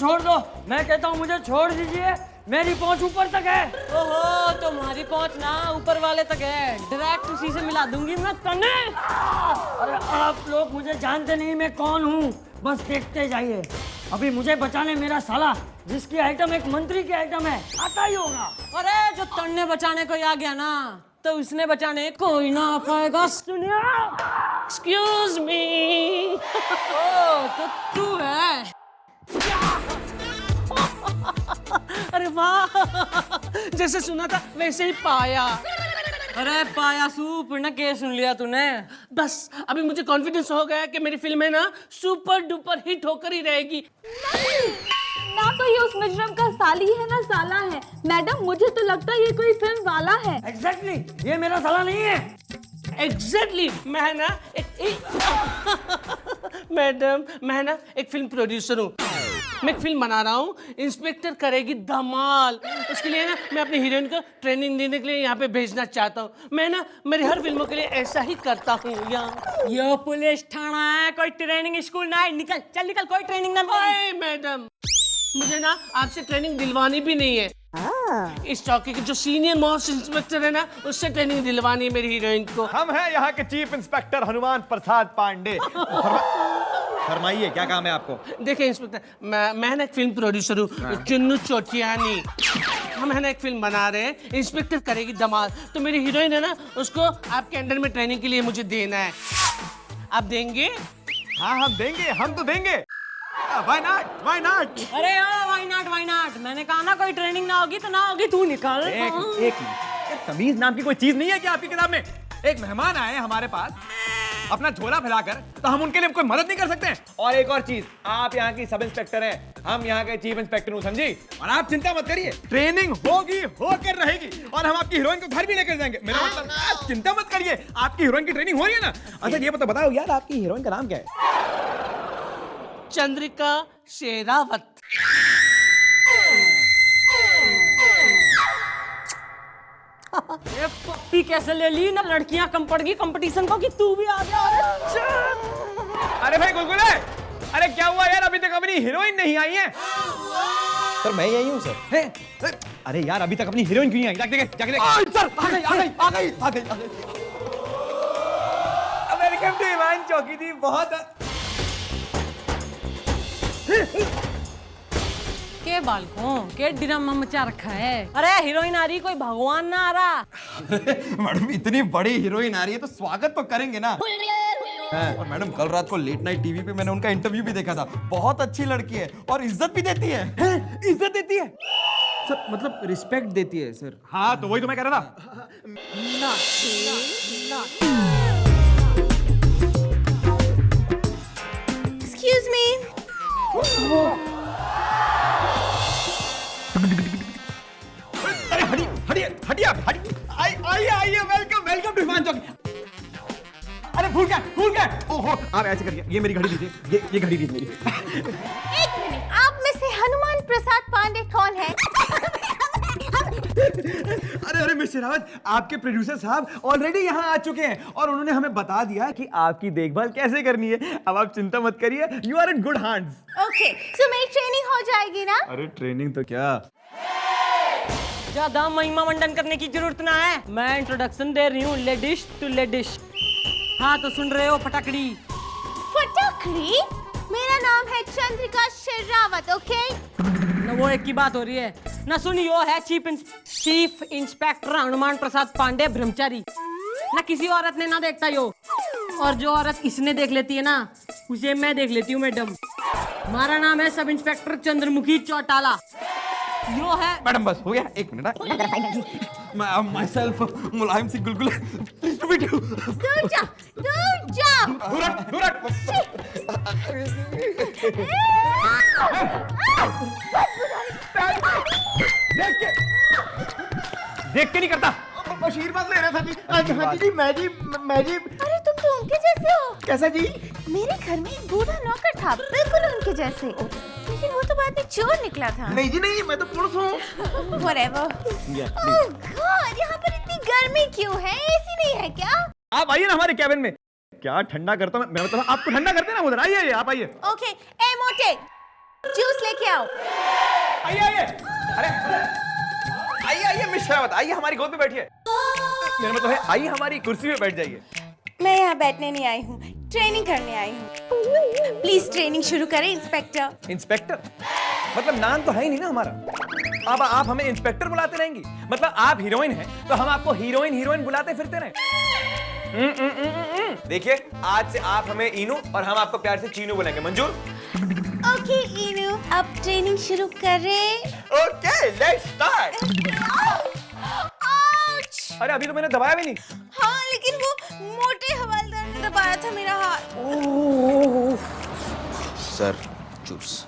छोड़ दो, मैं कहता हूँ मुझे छोड़ दीजिए, मेरी पहुंच ऊपर तक है। ओहो, तुम्हारी पहुंच ना ऊपर वाले तक है, डायरेक्ट उसी से मिला दूंगी मैं तने। अरे आप लोग मुझे जानते नहीं मैं कौन हूँ, बस देखते जाइए। अभी मुझे बचाने मेरा साला, जिसकी आइटम एक मंत्री की आइटम है, आता ही होगा। अरे जो तन्ने बचाने को आ गया ना, तो उसने बचाने कोई ना आ पाएगा। सुनिए, एक्सक्यूज मी। ओ तो तू है। अरे वाह, जैसे सुना था वैसे ही पाया। अरे पाया सूप ना, के सुन लिया तूने। बस अभी मुझे कॉन्फिडेंस हो गया कि मेरी फिल्म है ना सुपर डुपर हिट होकर ही रहेगी। ना तो ये उस मिश्रम का साली है ना साला है। मैडम मुझे तो लगता है ये कोई फिल्म वाला है। एग्जैक्टली, ये मेरा साला नहीं है। एग्जैक्टली, मैं ना मैडम मैं ना एक फिल्म प्रोड्यूसर हूँ। मैं एक फिल्म बना रहा हूँ, इंस्पेक्टर करेगी धमाल। उसके लिए ना मैं अपनी हीरोइन को ट्रेनिंग देने के लिए यहाँ पे भेजना चाहता हूँ। मैं ना मेरी हर फिल्मों के लिए ऐसा ही करता हूँ। ये पुलिस थाना है, कोई ट्रेनिंग स्कूल ना है। निकल, चल निकल, कोई ट्रेनिंग ना। मैडम मुझे ना आपसे ट्रेनिंग दिलवानी भी नहीं है। इस चौकी के जो सीनियर मोस्ट इंस्पेक्टर है ना, उससे ट्रेनिंग दिलवानी है मेरी हीरोइन को। हम हैं यहाँ के चीफ इंस्पेक्टर हनुमान प्रसाद पांडे। फरमाइए क्या काम है आपको? देखिए इंस्पेक्टर, मैं ना एक फिल्म प्रोड्यूसर हूँ, चुन्नू चोटियानी। हम है ना एक फिल्म बना रहे हैं, इंस्पेक्टर करेगी धमाल। तो मेरी हीरोइन है ना, उसको आपके अंडर में ट्रेनिंग के लिए मुझे देना है। आप देंगे? हाँ हम देंगे, हम तो देंगे। Why not? Why not? अरे व्हाई नॉट, व्हाई नॉट। मैंने कहा ना कोई ट्रेनिंग ना होगी तो ना होगी, तू निकल। एक मिनट, तमीज नाम की कोई चीज नहीं है क्या आपकी किताब में? एक मेहमान आए हमारे पास अपना झोला फैलाकर, तो हम उनके लिए कोई मदद नहीं कर सकते? और एक और चीज, आप यहाँ की सब इंस्पेक्टर हैं, हम यहाँ के चीफ इंस्पेक्टर हूँ, समझी? और आप चिंता मत करिए, ट्रेनिंग होगी, होकर रहेगी, और हम आपकी हीरोइन को घर भी लेकर जाएंगे। मेरा मतलब, आप चिंता मत करिए, आपकी हीरोइन की ट्रेनिंग हो रही है ना। अच्छा ये बताओ यार, आपकी हीरोइन का नाम क्या है? चंद्रिका शेरावत। ये पप्पी कैसे ले ली ना, लड़कियां कम पड़ गई कंपटीशन को कि तू भी आ जा। अरे भाई गुलगुले, अरे क्या हुआ यार, अभी तक अपनी हीरोइन नहीं आई है? सर मैं यही हूँ सर। अरे यार अभी तक अपनी हीरोइन क्यों नहीं आई? जाके देख, जाके देख। सर आ गई आ गई आ गई आ गई आ गई। वेलकम टू ईमान चौकी दी। बहुत के बालकों के ड्रामा मचा रखा है। अरे हीरोइन आ रही, कोई भगवान ना आ रहा। मैडम इतनी बड़ी हीरोइन आ रही है तो स्वागत तो करेंगे ना। और मैडम कल रात को लेट नाइट टीवी पे मैंने उनका इंटरव्यू भी देखा था। बहुत अच्छी लड़की है और इज्जत भी देती है। इज्जत देती है सर, मतलब रिस्पेक्ट देती है सर। हाँ तो वही तो मैं कह रहा था। Excuse me. अरे हटिए हटिए हटिए हटिए, आइए आइए, वेलकम वेलकम टू ईमान चौकी। अरे भूल गया। ओहो, आप ऐसे करिए, ये मेरी घड़ी दीजिए, ये घड़ी दीजिए मेरी। एक मिनट, आप में से हनुमान प्रसाद पांडे कौन है? अरे मिस्टर रावत, आपके प्रोड्यूसर साहब ऑलरेडी यहाँ आ चुके हैं और उन्होंने हमें बता दिया कि आपकी देखभाल कैसे करनी है। अब आप चिंता मत करिए, you are in good hands. Okay, so मेरी ट्रेनिंग हो जाएगी ना? अरे ट्रेनिंग तो क्या, ज्यादा महिमा मंडन करने की जरूरत ना है। मैं इंट्रोडक्शन दे रही हूँ, लेडिश टू लेडिश। हाँ तो सुन रहे हो फटाकड़ी? फटाकड़ी? मेरा नाम है चंद्रिका शेरावत, ओके? ना वो एक की बात हो रही है ना। सुन, यो है चीफ इंस्पेक्टर हनुमान प्रसाद पांडे ब्रह्मचारी। ना किसी औरत ने ना देखता यो, और जो औरत इसने देख लेती है ना, उसे मैं देख लेती हूँ मैडम। हमारा नाम है सब इंस्पेक्टर चंद्रमुखी चौटाला। यो है मैडम बस हो गया, एक मिनट। मैं myself Mulayam Singh Gulgule. Please to meet you. दूर जा, दूर जा। देख के नहीं करता। आशीर्वाद ले रहा था जी। हाँ जी, मैं जी। अरे तुम तो उनके जैसे हो। कैसा जी? मेरे घर में एक बूढ़ा नौकर था, बिल्कुल उनके जैसे, लेकिन वो तो बाद में चोर निकला था। नहीं जी नहीं, मैं तो पुलिस हूँ। Whatever. Oh God, यहाँ पर इतनी गर्मी क्यों है? एसी नहीं है क्या? आप आइए ना हमारे कैबिन में। क्या ठंडा करता हूँ मैं, मतलब आपको ठंडा करते ना उधर। आइए आप आइए। Okay, ए मोटे, जूस लेके आओ। आइए आइए, अरे आइए आइए मिस शरावत, आइए हमारी गोद में बैठिए। मेरा मतलब है आइए हमारी कुर्सी पे बैठ जाइए। मैं यहाँ बैठने नहीं आई हूँ, ट्रेनिंग करने आई हूँ। प्लीज ट्रेनिंग शुरू करें इंस्पेक्टर। इंस्पेक्टर मतलब नाम तो है ही नहीं ना हमारा। अब आप हमें इंस्पेक्टर बुलाते रहेंगी? मतलब आप हीरोइन हैं तो हम आपको हीरोइन हीरोइन बुलाते फिरते रहे? देखिए आज से आप हमें इनू और हम आपको प्यार से चीनू बुलाएंगे, मंजूर? ओके इनू, अब ट्रेनिंग शुरू करें। Okay let's start. अरे अभी तो मैंने दबाया भी नहीं। हाँ लेकिन वो मोटे हवालदार ने दबाया था मेरा हाथ। Sir juice.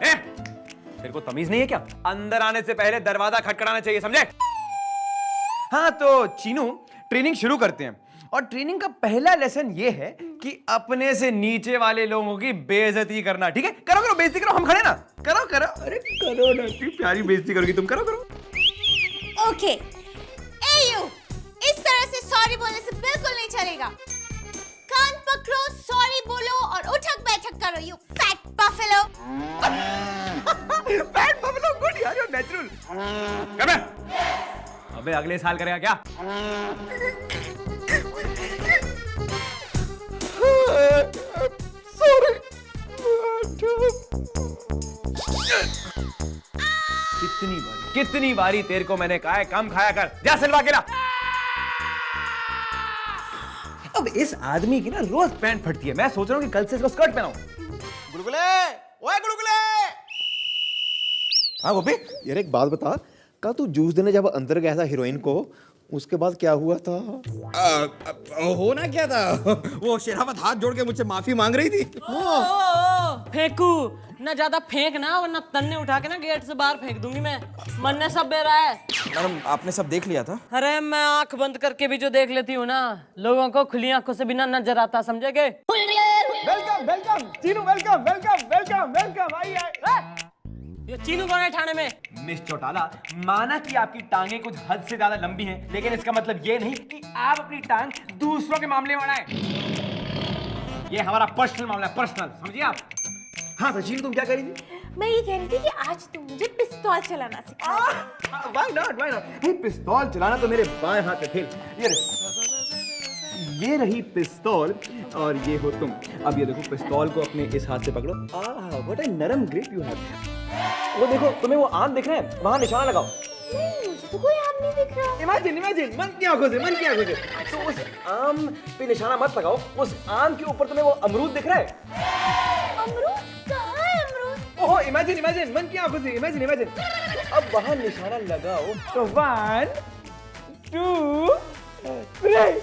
तेरे को तमीज नहीं है क्या? अंदर आने से पहले दरवाजा खटखटाना चाहिए, समझे? हाँ तो चीनू ट्रेनिंग शुरू करते हैं और ट्रेनिंग का पहला लेसन ये है कि अपने से नीचे वाले लोगों की बेइज्जती करना, ठीक है? करो करो बेइज्जती करो, हम खड़े ना। करो करो, अरे करो ना, इतनी प्यारी बेइज्जती करोगी तुम, करो करो। ओके यू, इस तरह से सॉरी बोलने से बिल्कुल नहीं चलेगा। कान पकड़ो, सॉरी बोलो और उठक बैठक करो, you fat buffalo. Fat buffalo, good यार, यू नेचुरल। कम है। अबे अगले साल करेगा क्या? सॉरी। कितनी बारी तेरे को मैंने कहा है कम खाया कर, जा सिलवा के ला। अब इस आदमी की ना रोज पैंट फटती है, मैं सोच रहा हूँ कि कल से इसको स्कर्ट पहनाऊं। गुलगुले, ओए गुलगुले। हाँ गोपी, यार एक बात बता, कल तू जूस देने जब अंदर गया था हीरोइन को, उसके बाद क्या हुआ था? होना क्या था? वो शेरावत हाथ जोड़ के मुझसे माफी मांग रही थी। फेंकू ना, ज्यादा फेंक ना वरना तन्ने उठा के ना गेट से बाहर फेंक दूंगी मैं। मन ने सब बेरा है। मैडम आपने सब देख लिया था? अरे मैं आंख बंद करके भी जो देख लेती हूँ ना, लोगों को खुली आंखों से बिना नजर आता, समझेगे? Welcome welcome Chinu, welcome welcome welcome welcome, आइए। ये चीनू कौन है ठाणे में? मिस चौटाला, माना कि आपकी टांगे कुछ हद से ज्यादा लंबी हैं, लेकिन इसका मतलब ये नहीं कि आप अपनी टांग दूसरों के मामले में बढ़ाएं। ये हमारा पर्सनल मामला है, पर्सनल, समझिए आप। हाँ तो चीनू तुम क्या कह रही थी? मैं ये कह रही थी कि आज तुम मुझे पिस्तौल चलाना सिखा। Why not, why not? ये पिस्तौल चलाना तो मेरे बाएं हाथ पे खेल। ये रही पिस्तौल और ये हो तुम। अब ये देखो, पिस्तौल को अपने इस हाथ से पकड़ो। व्हाट अ नरम ग्रिप यू हैव। वो देखो, तुम्हें वो आम दिख रहे हैं, वहां निशाना लगाओ। नहीं, मुझे तो कोई आम नहीं दिख रहा। इमेजिन इमेजिन, मन की आंखों से, मन की आंखों से। तो उस आम पे निशाना मत लगाओ, उस आम के ऊपर तुम्हें वो अमरूद दिख रहा है। अमरूद? कहाँ है अमरूद? ओहो, इमेजिन इमेजिन, मन की आंखों से, इमेजिन इमेजिन। अब वहां निशाना लगाओ तो 1 2 3।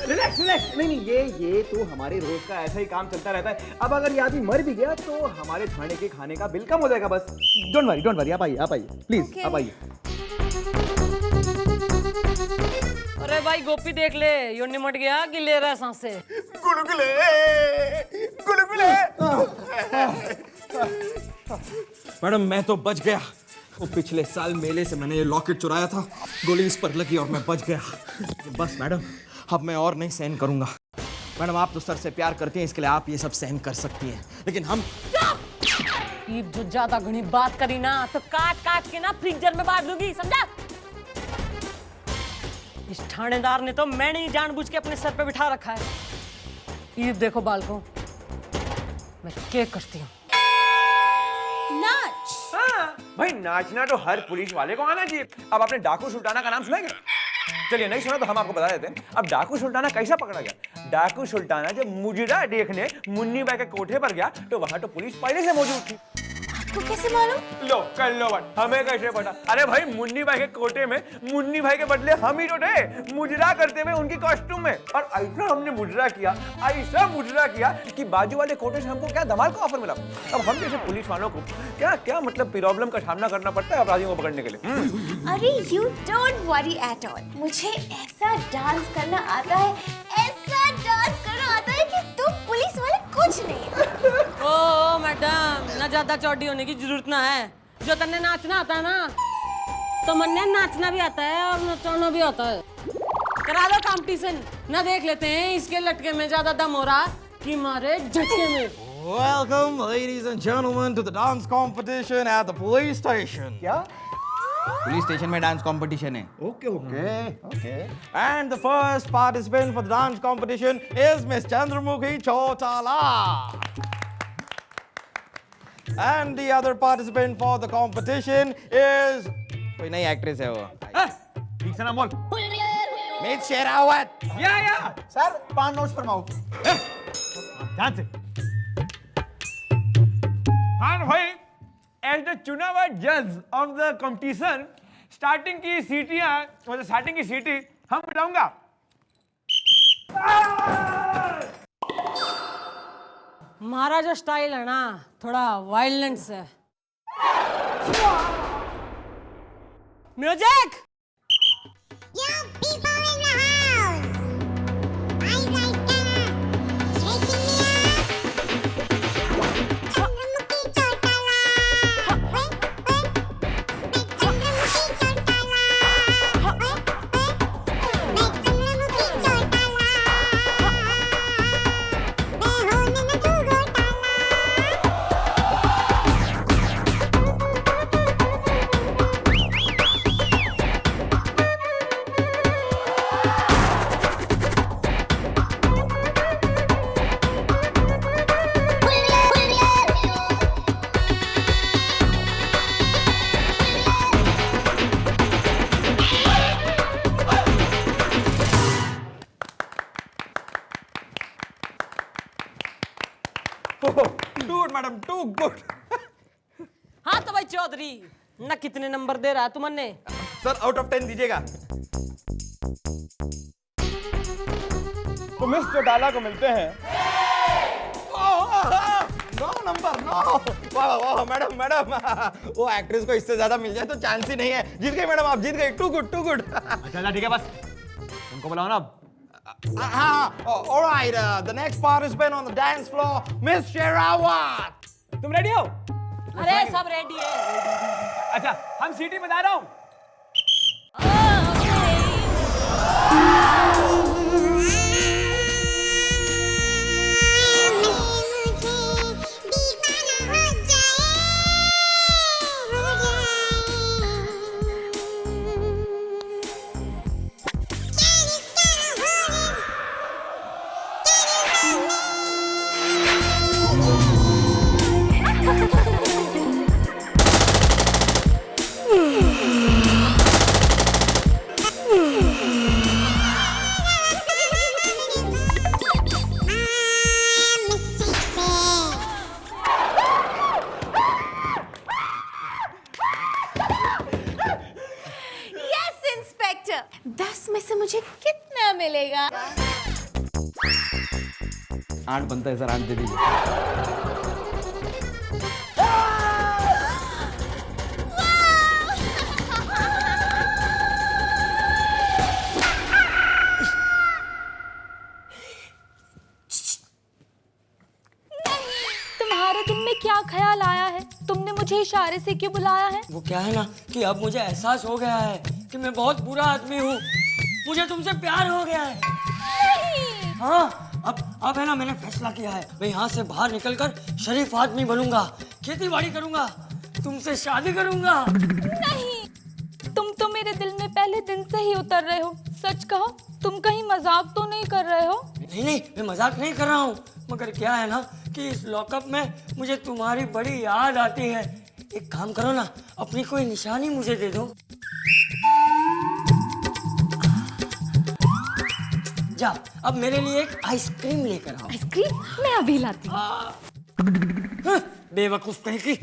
रिलैक्स रिलैक्स, नहीं ये तो हमारे रोज का ऐसा ही काम चलता रहता है। अब अगर ये आदमी मर भी गया तो हमारे थाने के खाने का बिल कम हो जाएगा, बस। डोंट वरी, आप आइए प्लीज, आप आइए। अरे भाई गोपी देख ले, यो निमट गया कि ले रहा है सांसे। गुलगुले गुलगुले। मैडम मैं तो बच गया। वो पिछले साल मेले से मैंने ये लॉकेट चुराया था, गोली इस पर लगी और मैं बच गया। बस मैडम, अब मैं और नहीं सहन करूंगा। मैडम आप तो सर से प्यार करती हैं, इसके लिए आप ये सब सहन कर सकती हैं, लेकिन हम। ये जो ज्यादा घनी बात करी ना तो काट काट के ना फ्रीजर में बांट दूंगी, समझा? इस थानेदार ने तो मैंने ही जानबूझ के अपने सर पे बिठा रखा है। ये देखो बालकों, मैं क्या करती हूँ। नाच। हाँ भाई, नाचना तो हर पुलिस वाले को आना चाहिए। अब आपने डाकू सुल्ताना का नाम सुना है क्या? चलिए नहीं सुना तो हम आपको बता देते हैं। अब डाकू सुल्ताना कैसा पकड़ा गया? डाकू सुल्ताना जब मुजरा देखने मुन्नी भाई के कोठे पर गया तो वहां तो पुलिस पहले से मौजूद थी। आपको कैसे मालूम? लो कर लो बात, हमें कैसे पता? अरे भाई, मुन्नी भाई के कोठे में मुन्नी भाई के बदले हम ही तो थे, मुजरा करते हुए उनकी कॉस्ट्यूम में। और ऐसा हमने मुजरा किया, ऐसा मुजरा किया कि बाजू वाले कोठे से हमको क्या धमाल का ऑफर मिला। अब हम जैसे पुलिस वालों को क्या क्या मतलब प्रॉब्लम का सामना करना पड़ता है अपराधियों को पकड़ने के लिए। अरे you don't worry at all, मुझे ऐसा डांस करना आता है, ऐसा डांस करना आता है कि तुम पुलिस वाले कुछ नहीं। ओ मैडम, ना ज्यादा चौड़ी होने की जरूरत ना है। जो तन्ने नाचना आता है ना, तो मन्ने नाचना भी आता है और नचाना भी आता है। करा लो कंपटीशन ना, देख लेते हैं इसके लटके में ज्यादा दम हो रहा कि मारे झटके में। Welcome, ladies and gentlemen, to the dance competition at the police station. क्या? पुलिस स्टेशन में डांस कंपटीशन है. Okay okay okay. And the first participant for the dance competition is Miss Chandramukhi Chautala. And the other participant for the competition is कोई नई actress है वो. ठीक से ना बोल. Miss Sherawat. या सर 5 नोट्स फरमाओ. ध्यान से. हाँ भाई, एज द चुना हुआ जज ऑफ द कंपटीशन, स्टार्टिंग की सीटियां मतलब स्टार्टिंग की सीटी हम बजाऊंगा. हमारा जो स्टाइल है ना थोड़ा वायलेंस है। Music. Too good, madam. Too good. हाँ तो भाई चौधरी ना कितने नंबर दे रहा है तुमने? सर आउट ऑफ 10 दीजिएगा. तो मिस चौटाला को मिलते हैं. No number no. वाह वाह मैडम मैडम, वो एक्ट्रेस को इससे ज्यादा मिल जाए तो चांस ही नहीं है. जीत गई मैडम, आप जीत गई. Too good too good. अच्छा ठीक है, बस उनको बुलाओ ना. All right, the next participant on the dance floor, Miss Sherawat. तुम रेडी हो? अरे सब रेडी है। अच्छा हम सीटी बजा रहा हूँ. यस इंस्पेक्टर, 10 में से मुझे कितना मिलेगा? 8 बनता है सर, 8 दे दीजिए. तुम्हारे दिल में क्या ख्याल आया है? तुमने मुझे इशारे से क्यों बुलाया है? वो क्या है ना कि अब मुझे एहसास हो गया है कि मैं बहुत बुरा आदमी हूँ. मुझे तुमसे प्यार हो गया है. नहीं। हाँ, अब है ना, मैंने फैसला किया है. मैं यहाँ से बाहर निकलकर शरीफ आदमी बनूंगा, खेती बाड़ी करूंगा, तुमसे शादी करूंगा. नहीं, तुम तो मेरे दिल में पहले दिन से ही उतर रहे हो. सच कहो, तुम कहीं मजाक तो नहीं कर रहे हो? नहीं नहीं, मैं मजाक नहीं कर रहा हूँ. मगर क्या है ना कि इस लॉकअप में मुझे तुम्हारी बड़ी याद आती है. एक काम करो ना, अपनी कोई निशानी मुझे दे दो. जा, अब मेरे लिए एक आइसक्रीम लेकर आओ. आइसक्रीम मैं अभी लाती हूँ. हाँ, बेवकूफ कहीं की.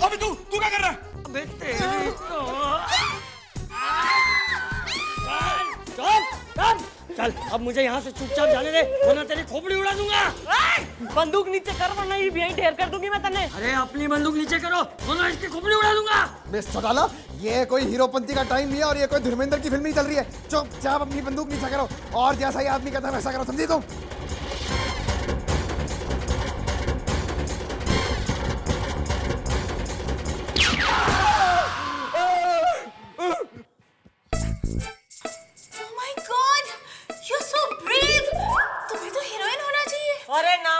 अबे तू क्या कर रहा है? अबे तेरी तो. चल, चल, अब मुझे यहाँ से चुपचाप जाने दे, वरना तेरी खोपड़ी उड़ा दूंगा. बंदूक नीचे कर वरना ये भी ढेर कर दूंगी मैं तन्ने। अरे अपनी बंदूक नीचे करो, वरना इसकी खोपड़ी उड़ा दूंगा. मिस चौटाला, ये कोई हीरोपंती का टाइम नहीं है और ये कोई धर्मेंद्र की फिल्म नहीं चल रही है. चुपचाप अपनी बंदूक नीचे करो और जैसा ही आदमी कहता है वैसा करो, समझी तुम?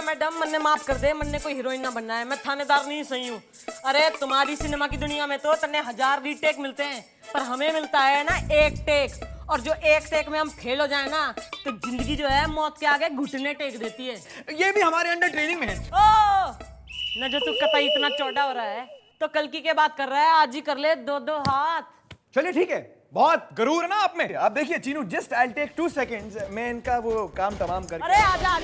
मैडम मन्ने माफ कर दे, मन्ने कोई हीरोइन ना बनना है, मैं थानेदार नहीं सही हूँ। अरे तुम्हारी सिनेमा की दुनिया में तो तन्ने 1000 रीटेक मिलते हैं, पर हमें मिलता है ना एक टेक, और जो एक टेक में हम फेल हो जाए ना तो जिंदगी जो है मौत के आगे घुटने टेक देती है। ये भी हमारे अंडर ट्रेनिंग में है। ओ न जो तू कतई इतना चौड़ा हो रहा है तो कल की बात कर रहा है, आज ही कर ले 2-2 हाथ। चलिए ठीक है, बहुत गरूर है ना आप में। आप देखिए Chinu, just I take 2 seconds, मैं इनका वो काम तमाम करके। अरे आजा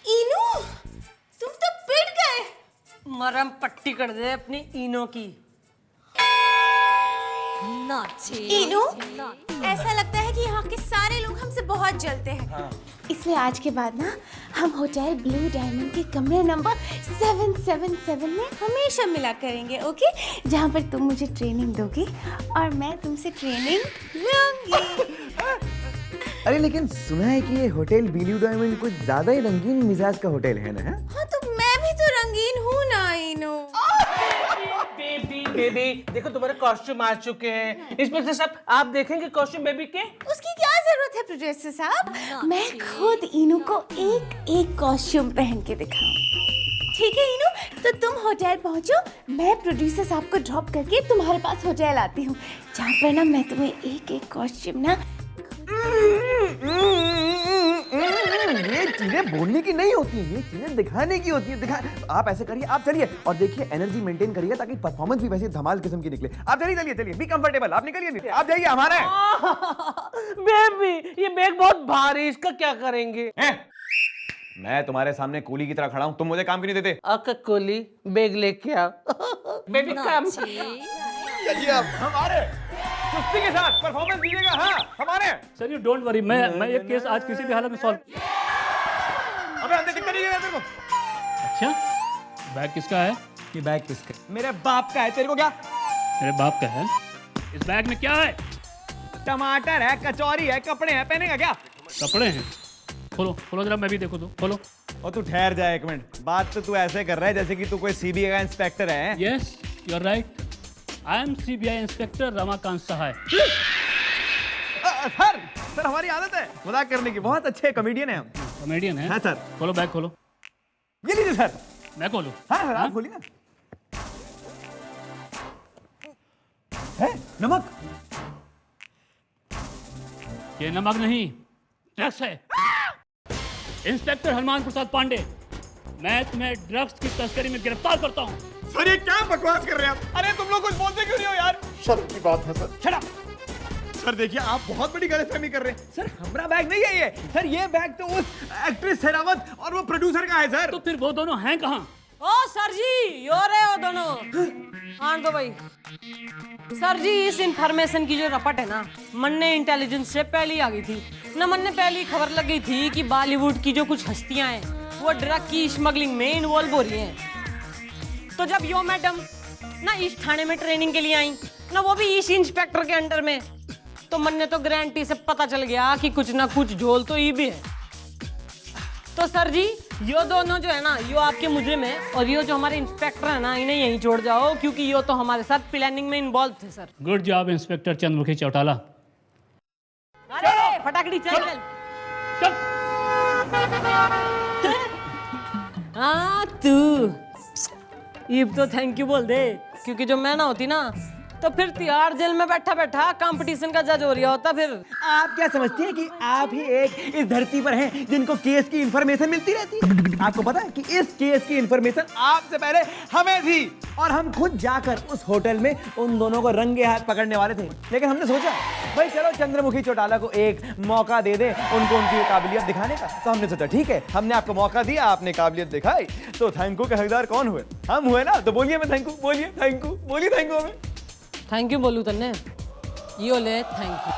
इनू, तुम तो पिट गए। मरम पट्टी कर दे अपनी इनो की। इनू, ऐसा लगता है कि यहाँ के सारे लोग हमसे बहुत जलते हैं। इसलिए आज के बाद ना हम होटल ब्लू डायमंड के कमरे नंबर 777 में हमेशा मिला करेंगे, ओके? जहाँ पर तुम मुझे ट्रेनिंग दोगे और मैं तुमसे ट्रेनिंग लूंगी। अरे लेकिन सुना है कि ये होटल ब्लू डायमंड कुछ ज्यादा ही रंगीन मिजाज का होटल है ना? हाँ तो मैं भी तो रंगीन हूँ ना इनू। बेबी देखो तुम्हारे कॉस्ट्यूम आ चुके हैं। इंस्पेक्टर साहब आप देखेंगे कॉस्ट्यूम बेबी के? उसकी क्या जरूरत है प्रोड्यूसर साहब, मैं खुद इनू को एक कॉस्ट्यूम पहन के दिखाऊं। ठीक है इनू, तो तुम होटल पहुंचो, मैं प्रोड्यूसर साहब को ड्रॉप करके तुम्हारे पास होटल आती हूँ, जहाँ पर ना मैं तुम्हें एक कॉस्ट्यूम ना। ये चीजें बोलने की नहीं होती, ये चीजें दिखाने की होती है। आप ऐसे करिए, आप चलिए और देखिए एनर्जी मेंटेन करिए ताकि परफॉर्मेंस भी वैसे धमाल किस्म की निकले। आप चलिए, बी कंफर्टेबल, आप निकलिए, आप जाइए, हमारा है। बेबी ये बैग बहुत भारी, इसका क्या करेंगे? मैं तुम्हारे सामने कूली की तरह खड़ा हूँ, तुम मुझे काम क्यों नहीं देते? अक कोली बैग लेके आओ। बेबी काम। चलिए अब हमारे चुस्ती के साथ परफॉर्मेंस दीजिएगा। हाँ हमारे। सर यू डोंट वरी, मैं ये केस आज किसी भी हालत में सॉल्व। अबे अंदर चक्कर नहीं तेरे को। अच्छा बैग किसका है? ये बैग किसका? मेरे बाप का है, तेरे को क्या? मेरे बाप का है। इस बैग में क्या है? टमाटर है, कचौरी है, कपड़े हैं, पहनेगा क्या? कपड़े हैं। खोलो खोलो जरा, मैं भी देखो तो खोलो। और तू ठहर जाए एक मिनट, बात तो तू ऐसे कर रहा है जैसे कि तू कोई सीबीआई का इंस्पेक्टर है। Yes you are right, I am CBI inspector Ramakant Sahay. Sir हमारी आदत है मजाक करने की, बहुत अच्छे कॉमेडियन है हम। कॉमेडियन है? हाँ सर। खोलो बैग खोलो। ये लीजिए सर। मैं खोलूं? हाँ आप खोलिए ना। है नमक? ये नमक नहीं, ड्रग्स है। इंस्पेक्टर हनुमान प्रसाद पांडे, मैं तुम्हें ड्रग्स की तस्करी में गिरफ्तार करता हूँ। सर ये क्या बकवास कर रहे हैं आप? अरे तुम लोग कुछ बोलते क्यों नहीं हो यार? शर्म की बात है सर। Shut up. सर देखिए आप बहुत बड़ी गलतफहमी कर रहे हैं। सर हमारा बैग नहीं है ये। सर ये बैग तो उस एक्ट्रेस शेरावत और वो प्रोड्यूसर का है सर। तो फिर वो दोनों हैं कहाँ? ओ सर जी, यो रहे हो दोनों। हाँ तो भाई सर जी, इस इंफॉर्मेशन की जो रपट है ना, मन्ने इंटेलिजेंस से पहले ही आ गई थी ना। मन्ने पहली खबर लग गई थी कि बॉलीवुड की जो कुछ हस्तियां हैं वो ड्रग की स्मगलिंग में इन्वॉल्व हो रही हैं। तो जब यो मैडम ना इस थाने में ट्रेनिंग के लिए आई ना, वो भी इस इंस्पेक्टर के अंडर में, तो मन्ने तो गारंटी से पता चल गया कि कुछ ना कुछ झोल तो ये भी है। तो सर जी यो दोनों जो है ना, यो आपके मुजरिम है, और यो जो हमारे इंस्पेक्टर है ना, इन्हें यहीं छोड़ जाओ, क्योंकि यो तो हमारे साथ प्लानिंग में इन्वॉल्व थे sir. Good job inspector Chandramukhi Chautala. अरे फटाकड़ी चल चल। हाँ तू ईब तो थैंक यू बोल दे, क्योंकि जो मैं ना होती ना तो फिर तिहाड़ जेल में बैठा बैठा कंपटीशन का जज हो रहा होता। फिर आप क्या समझते हैं कि आप ही एक इस धरती पर हैं जिनको केस की इंफॉर्मेशन मिलती रहती है? आपको पता है कि इस केस की इंफॉर्मेशन आपसे पहले हमें थी, और हम खुद जाकर उस होटल में उन दोनों को रंगे हाथ पकड़ने वाले थे। लेकिन हमने सोचा भाई चलो चंद्रमुखी चौटाला को एक मौका दे दे उनको उनकी काबिलियत दिखाने का। तो हमने सोचा ठीक है, हमने आपको मौका दिया, आपने काबिलियत दिखाई, तो थैंक यू के हकदार कौन हुए? हम हुए ना। तो बोलिए मैं थैंक यू, बोलिए थैंक यू, बोलिए थैंक यू। हमें थैंक यू बोलू तन्ने, यो ले थैंक यू।